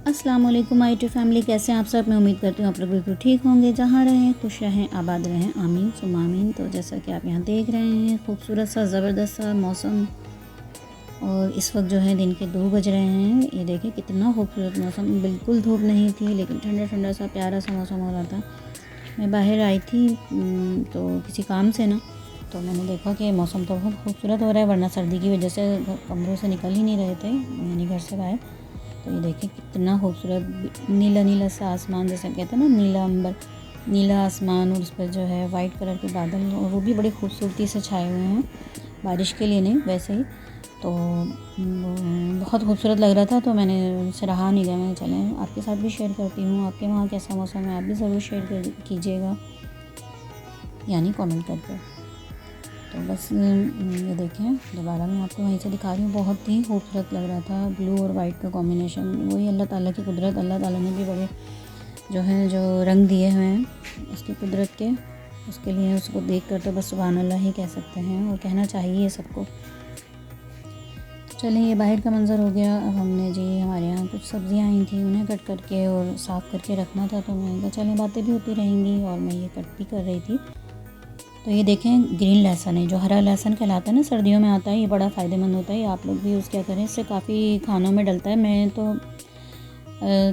अस्सलाम वालेकुम my to family, कैसे हैं आप सब। मैं उम्मीद करती हूँ आप लोग बिल्कुल ठीक होंगे, जहाँ रहें खुश रहें आबाद रहें, आमीन सुम्मा आमीन। तो जैसा कि आप यहाँ देख रहे हैं, खूबसूरत सा ज़बरदस्त सा मौसम। और इस वक्त जो है दिन के 2 बज रहे हैं। ये देखिए कितना खूबसूरत मौसम, बिल्कुल धूप नहीं थी लेकिन ठंडा ठंडा सा प्यारा सा मौसम हो रहा था। मैं बाहर आई थी तो किसी काम से ना, तो मैंने देखा कि मौसम तो बहुत खूबसूरत हो रहा है, वरना सर्दी की वजह से कमरों से निकल ही नहीं रहे थे, यानी घर से बाहर। तो ये देखिए कितना खूबसूरत नीला नीला सा आसमान, जैसे कहते हैं ना नीला अंबर, नीला आसमान, और उस पर जो है वाइट कलर के बादल, और वो भी बड़ी खूबसूरती से छाए हुए हैं, बारिश के लिए नहीं वैसे ही। तो बहुत खूबसूरत लग रहा था, तो मैंने उनसे रहा नहीं गया, मैंने चलें आपके साथ भी शेयर करती हूँ। आपके वहाँ कैसा मौसम है आप भी ज़रूर शेयर कीजिएगा, यानी कमेंट करके। तो बस ये देखें, दोबारा मैं आपको वहीं से दिखा रही हूँ। बहुत ही खूबसूरत लग रहा था, ब्लू और वाइट का कॉम्बिनेशन। वही अल्लाह ताला की कुदरत, अल्लाह ताला ने भी बड़े जो रंग दिए हुए हैं उसकी कुदरत के, उसके लिए उसको देख कर तो बस सुभान अल्लाह ही कह सकते हैं, और कहना चाहिए सबको। तो चलें, ये बाहर का मंज़र हो गया। अब हमने जी, हमारे यहाँ कुछ सब्ज़ियाँ आई थी, उन्हें कट करके और साफ़ करके रखना था, तो मैंने कहा चलें बातें भी होती रहेंगी, और मैं ये कट भी कर रही थी। तो ये देखें, ग्रीन लहसुन है, जो हरा लहसुन कहलाता है ना, सर्दियों में आता है, ये बड़ा फ़ायदेमंद होता है। आप लोग भी यूज़ क्या करें, इससे काफ़ी खानों में डलता है। मैं तो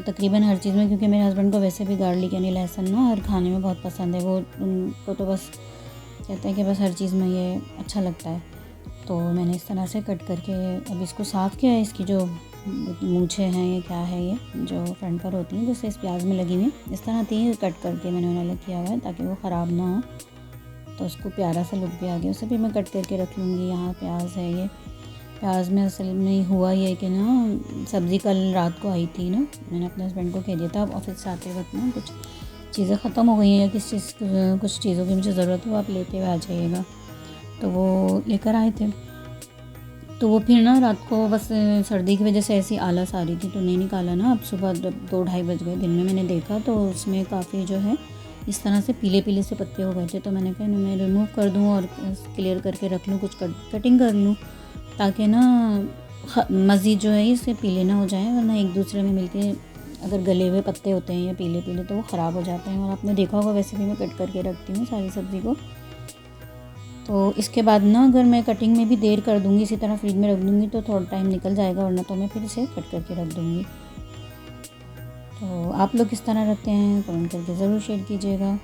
तकरीबन हर चीज़ में, क्योंकि मेरे हस्बैंड को वैसे भी गार्लिक यानी लहसुन ना हर खाने में बहुत पसंद है। वो उनको तो बस कहते हैं कि बस हर चीज़ में ये अच्छा लगता है। तो मैंने इस तरह से कट करके अब इसको साफ़ किया है। इसकी जो मूछें हैं, ये क्या है, ये जो फ्रंट पर होती हैं, जैसे इस प्याज में लगी हुई, इस तरह थी, कट करके मैंने उन्हें अलग किया हुआ है ताकि वो ख़राब ना हो। तो उसको प्यारा सा लुक भी आ गया, उसे भी मैं कट करके रख लूँगी। यहाँ प्याज है, ये प्याज में असल में हुआ ये कि ना, सब्ज़ी कल रात को आई थी ना, मैंने अपने हस्बैंड को कह दिया था ऑफिस से आते वक्त ना कुछ चीज़ें ख़त्म हो गई हैं या कुछ चीज़ों की मुझे ज़रूरत हो, आप लेते हुए आ जाइएगा। तो वो लेकर आए थे। तो वो फिर ना रात को बस सर्दी की वजह से ऐसी आलस आ रही थी, तो नहीं निकाला ना। अब सुबह 2-2:30 बज गए, दिन में मैंने देखा तो उसमें काफ़ी जो है इस तरह से पीले पीले से पत्ते हो गए थे। तो मैंने कहा मैं रिमूव कर दूँ और क्लियर करके रख लूँ, कुछ कटिंग कर लूँ, ताकि ना मज़ीद जो है इससे पीले ना हो जाए, वरना एक दूसरे में मिलके अगर गले हुए पत्ते होते हैं या पीले पीले तो वो ख़राब हो जाते हैं। और आपने देखा होगा, वैसे भी मैं कट करके रखती हूँ सारी सब्ज़ी को। तो इसके बाद ना, अगर मैं कटिंग में भी देर कर दूँगी, इसी तरह फ्रिज में रख दूँगी, तो थोड़ा टाइम निकल जाएगा, वरना तो मैं फिर इसे कट करके रख दूँगी। तो आप लोग किस तरह रखते हैं, कमेंट करके ज़रूर शेयर कीजिएगा।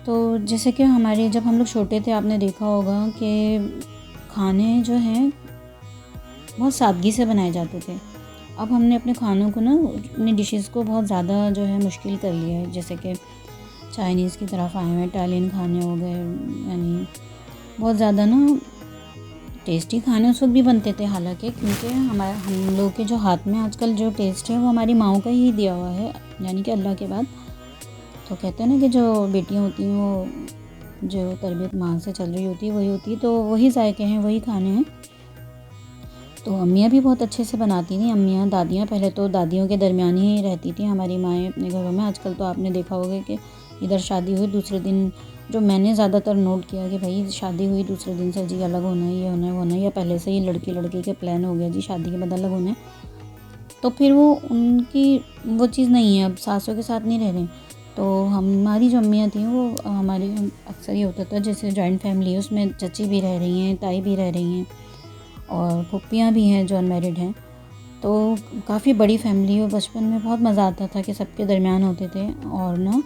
तो जैसे कि जब हम लोग छोटे थे, आपने देखा होगा कि खाने जो हैं बहुत सादगी से बनाए जाते थे। अब हमने अपने खानों को ना, अपनी डिशेज़ को बहुत ज़्यादा जो है मुश्किल कर लिया है। जैसे कि चाइनीज़ की तरफ आए हुए, इटालियन खाने हो गए, यानी बहुत ज़्यादा ना टेस्टी खाने उस वक्त भी बनते थे, हालांकि क्योंकि हम लोग के जो हाथ में आजकल जो टेस्ट है वो हमारी माँओं का ही दिया हुआ है, यानी कि अल्लाह के बाद। तो कहते हैं ना कि जो बेटियाँ होती हैं वो जो तरबियत माँ से चल रही होती है वही होती है, तो वही जायके हैं, वही खाने हैं। तो अम्मियाँ भी बहुत अच्छे से बनाती थी, अम्मियाँ दादियाँ, पहले तो दादियों के दरमियान ही रहती थी हमारी माएँ अपने घरों में। आजकल तो आपने देखा होगा कि इधर शादी हुई दूसरे दिन, जो मैंने ज़्यादातर नोट किया कि भाई शादी हुई दूसरे दिन से जी अलग होना है, ये होना है, वो होना है, या पहले से ही लड़की लड़के के प्लान हो गया जी शादी के बाद अलग होना है। तो फिर वो उनकी वो चीज़ नहीं है, अब सासों के साथ नहीं रह रहे। तो हमारी जो अम्मियाँ थी वो हमारी अक्सर ये होता था, जैसे जॉइंट फैमिली है, उसमें चची भी रह रही हैं, ताई भी रह रही हैं, और फूफियाँ भी हैं जो अनमैरिड हैं। तो काफ़ी बड़ी फैमिली, और बचपन में बहुत मज़ा आता था कि सबके दरमियान होते थे, और ना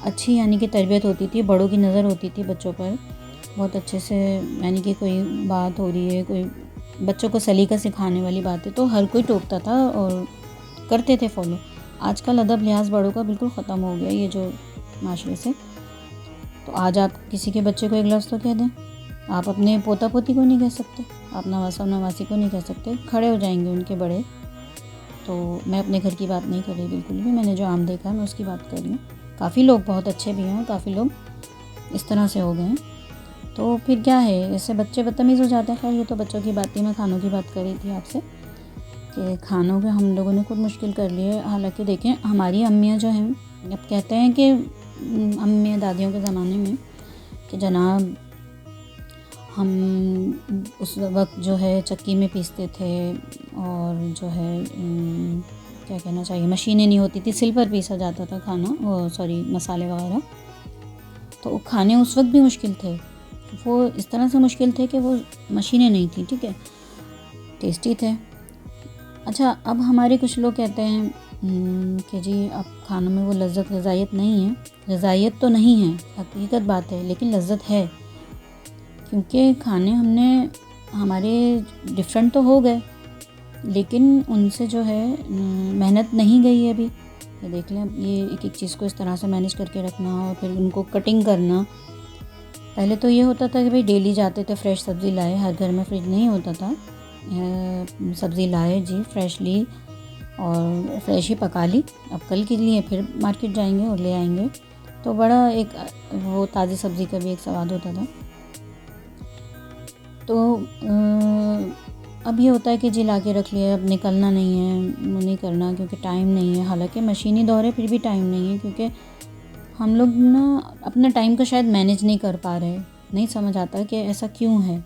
अच्छी यानी कि तरबियत होती थी, बड़ों की नज़र होती थी बच्चों पर बहुत अच्छे से। यानी कि कोई बात हो रही है, कोई बच्चों को सलीका सिखाने वाली बात है, तो हर कोई टोकता था और करते थे फॉलो। आजकल अदब लिहाज बड़ों का बिल्कुल ख़त्म हो गया ये जो माशरे से। तो आज आप किसी के बच्चे को एक लफ्ज़ तो कह दें, आप अपने पोता पोती को नहीं कह सकते, आप नवासा नवासी को नहीं कह सकते, खड़े हो जाएंगे उनके बड़े। तो मैं अपने घर की बात नहीं कर रही बिल्कुल भी, मैंने जो आम देखा है मैं उसकी बात कर रही हूँ। काफ़ी लोग बहुत अच्छे भी हैं, काफ़ी लोग इस तरह से हो गए हैं। तो फिर क्या है, इससे बच्चे बदतमीज़ हो जाते हैं। खैर, ये तो बच्चों की बात थी, मैं खानों की बात कर रही थी आपसे कि खानों के हम लोगों ने खुद मुश्किल कर लिए। हालांकि देखें, हमारी अम्मियाँ जो हैं, अब कहते हैं कि अम्मियाँ दादियों के ज़माने में कि जनाब हम उस वक्त जो है चक्की में पीसते थे, और जो है क्या कहना चाहिए, मशीनें नहीं होती थी, सिल पर पीसा जाता था खाना, वो सॉरी मसाले वगैरह। तो खाने उस वक्त भी मुश्किल थे, वो इस तरह से मुश्किल थे कि वो मशीनें नहीं थी, ठीक है, टेस्टी थे। अच्छा, अब हमारे कुछ लोग कहते हैं कि जी अब खानों में वो लज्जत ग़िज़ाइयत नहीं है। ग़िज़ाइयत तो नहीं है, हकीकत बात है, लेकिन लज्जत है, क्योंकि खाने हमने हमारे डिफरेंट तो हो गए, लेकिन उनसे जो है मेहनत नहीं गई है अभी। ये देख लें, ये एक एक चीज़ को इस तरह से मैनेज करके रखना और फिर उनको कटिंग करना। पहले तो ये होता था कि भाई डेली जाते थे, फ्रेश सब्ज़ी लाए, हर घर में फ्रिज नहीं होता था, सब्ज़ी लाए जी फ्रेशली और फ्रेश ही पका ली, अब कल के लिए फिर मार्केट जाएंगे और ले आएंगे। तो बड़ा एक वो ताज़ी सब्ज़ी का भी एक स्वाद होता था। तो अब ये होता है कि जी ला के रख लिया, अब निकलना नहीं है, वो नहीं करना क्योंकि टाइम नहीं है। हालांकि मशीनी दौर है, फिर भी टाइम नहीं है, क्योंकि हम लोग ना अपना टाइम को शायद मैनेज नहीं कर पा रहे, नहीं समझ आता कि ऐसा क्यों है।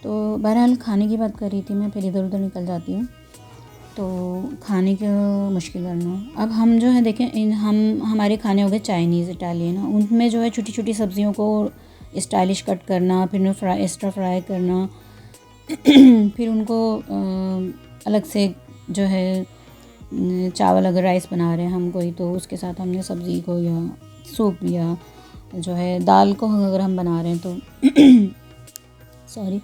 तो बहरहाल खाने की बात कर रही थी मैं, फिर इधर उधर निकल जाती हूँ। तो खाने का मुश्किल करना, अब हम जो है देखें, हमारे खाने हो गए चाइनीज़, इटालियन, उनमें जो है छोटी छोटी सब्जियों को स्टाइलिश कट करना, फिर उन्हें एक्स्ट्रा फ्राई करना, फिर उनको अलग से जो है चावल अगर राइस बना रहे हैं हम कोई, तो उसके साथ हमने सब्ज़ी को या सूप या जो है दाल को अगर हम बना रहे हैं तो सॉरी,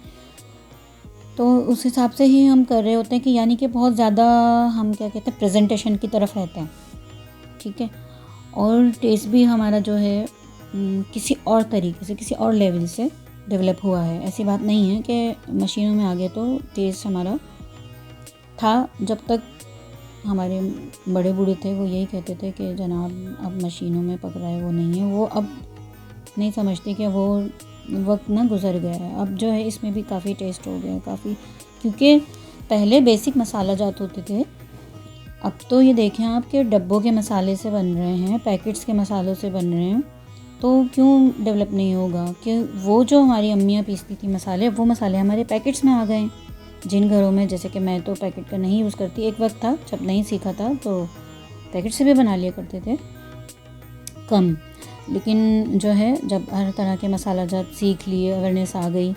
तो उस हिसाब से ही हम कर रहे होते हैं कि यानी कि बहुत ज़्यादा हम क्या कहते हैं प्रेजेंटेशन की तरफ रहते हैं, ठीक है। और टेस्ट भी हमारा जो है किसी और तरीके से, किसी और लेवल से डेवलप हुआ है। ऐसी बात नहीं है कि मशीनों में आ गया तो टेस्ट हमारा था। जब तक हमारे बड़े बूढ़े थे वो यही कहते थे कि जनाब अब मशीनों में पक रहा है, वो नहीं है, वो अब नहीं समझते कि वो वक्त ना गुज़र गया है। अब जो है इसमें भी काफ़ी टेस्ट हो गया है, काफ़ी, क्योंकि पहले बेसिक मसाला जात होते थे, अब तो ये देखें आप कि डब्बों के मसाले से बन रहे हैं, पैकेट्स के मसालों से बन रहे हैं। तो क्यों डेवलप नहीं होगा कि वो जो हमारी अम्मियाँ पीसती थी मसाले, वो मसाले हमारे पैकेट्स में आ गए हैं। जिन घरों में, जैसे कि मैं तो पैकेट का नहीं यूज़ करती, एक वक्त था जब नहीं सीखा था तो पैकेट से भी बना लिया करते थे कम, लेकिन जो है जब हर तरह के मसाला जात सीख लिए, अवेयरनेस आ गई,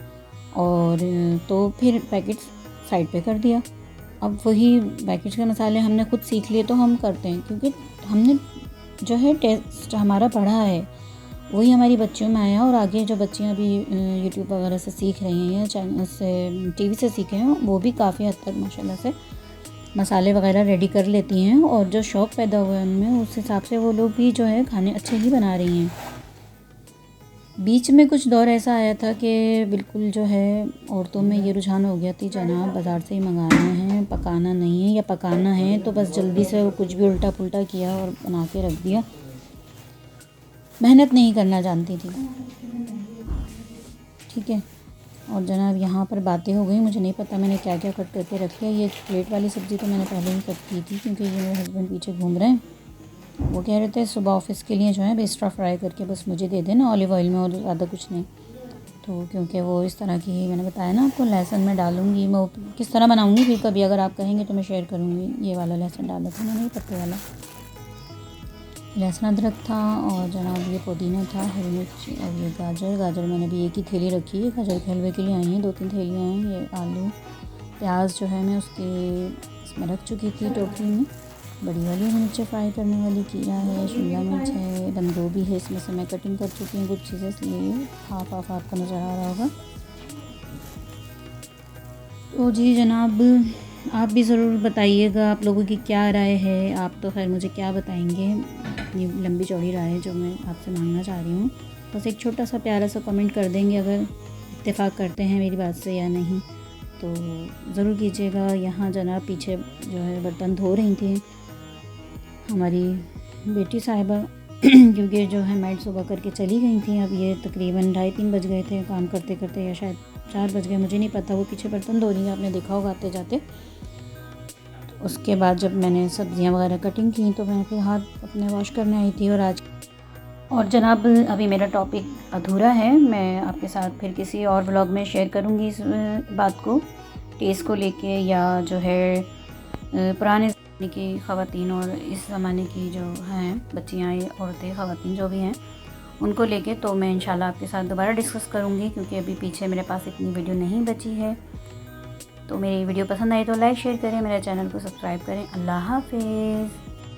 और तो फिर पैकेट साइड पे कर दिया। अब वही पैकेट्स के मसाले हमने खुद सीख लिए तो हम करते हैं, क्योंकि हमने जो है टेस्ट हमारा बढ़ा है, वही हमारी बच्चियों में आया। और आगे जो बच्चियां अभी यूट्यूब वगैरह से सीख रही हैं या चैनल से, टीवी से सीखे हैं, वो भी काफ़ी हद तक माशाल्लाह से मसाले वगैरह रेडी कर लेती हैं, और जो शौक़ पैदा हुआ है उनमें, उस हिसाब से वो लोग भी जो है खाने अच्छे ही बना रही हैं। बीच में कुछ दौर ऐसा आया था कि बिल्कुल जो है औरतों में ये रुझान हो गया थी, जनाब बाज़ार से ही मंगाना है, पकाना नहीं है, या पकाना है तो बस जल्दी से वो कुछ भी उल्टा पुल्टा किया और बना के रख दिया, मेहनत नहीं करना जानती थी, ठीक है। और जनाब यहाँ पर बातें हो गई, मुझे नहीं पता मैंने क्या क्या कट करके रख लिया। ये प्लेट वाली सब्ज़ी तो मैंने पहले ही कट की थी, क्योंकि ये मेरे हस्बैंड पीछे घूम रहे हैं, वो कह रहे थे सुबह ऑफिस के लिए जो है एक्स्ट्रा फ्राई करके बस मुझे दे देना ऑलिव ऑयल में, और ज़्यादा कुछ नहीं। तो क्योंकि वो इस तरह की, मैंने बताया ना आपको, लहसुन में डालूँगी मैं, किस तरह बनाऊँगी फिर कभी अगर आप कहेंगे तो मैं शेयर करूँगी। ये वाला लहसुन डाला था मैंने, पत्ते वाला लहसुन अदरक था, और जनाब ये पुदीना था, हरी मिर्ची, और ये गाजर मैंने भी एक ही थैली रखी है, गाजर के हलवे के लिए आई हैं, 2-3 थैलियाँ हैं। ये आलू प्याज जो है मैं उसके इसमें रख चुकी थी टोकरी में, बड़ी वाली मिर्च फ्राई करने वाली किया है, शिमला मिर्च है, बंद गोभी है, इसमें से मैं कटिंग कर चुकी हूँ कुछ चीज़ें, इसलिए हाफ आपको नज़र आ रहा होगा। तो जी जनाब, आप भी ज़रूर बताइएगा आप लोगों की क्या राय है। आप तो खैर मुझे क्या बताएंगे, अपनी लंबी चौड़ी राय है जो मैं आपसे मांगना चाह रही हूँ। बस एक छोटा सा प्यारा सा कमेंट कर देंगे अगर इत्तेफाक करते हैं मेरी बात से या नहीं, तो ज़रूर कीजिएगा। यहाँ जनाब पीछे जो है बर्तन धो रही थी हमारी बेटी साहिबा, क्योंकि जो है मैड सुबह करके चली गई थी। अब ये तकरीबन 2:30-3 बज गए थे काम करते करते, या शायद 4 बज गए, मुझे नहीं पता। वो पीछे बर्तन धो रही है, आपने देखा होगा आते जाते। तो उसके बाद जब मैंने सब्ज़ियां वगैरह कटिंग की तो मैं फिर हाथ अपने वॉश करने आई थी। और जनाब अभी मेरा टॉपिक अधूरा है, मैं आपके साथ फिर किसी और व्लॉग में शेयर करूँगी इस बात को, टेस्ट को लेके, या जो है पुराने ज़माने की ख़वातीन और इस ज़माने की जो हैं बच्चियाँ, ये औरतें ख़वातीन जो भी हैं, उनको लेके तो मैं इंशाल्लाह आपके साथ दोबारा डिस्कस करूँगी, क्योंकि अभी पीछे मेरे पास इतनी वीडियो नहीं बची है। तो मेरी वीडियो पसंद आई तो लाइक शेयर करें, मेरे चैनल को सब्सक्राइब करें। अल्लाह हाफ़िज़।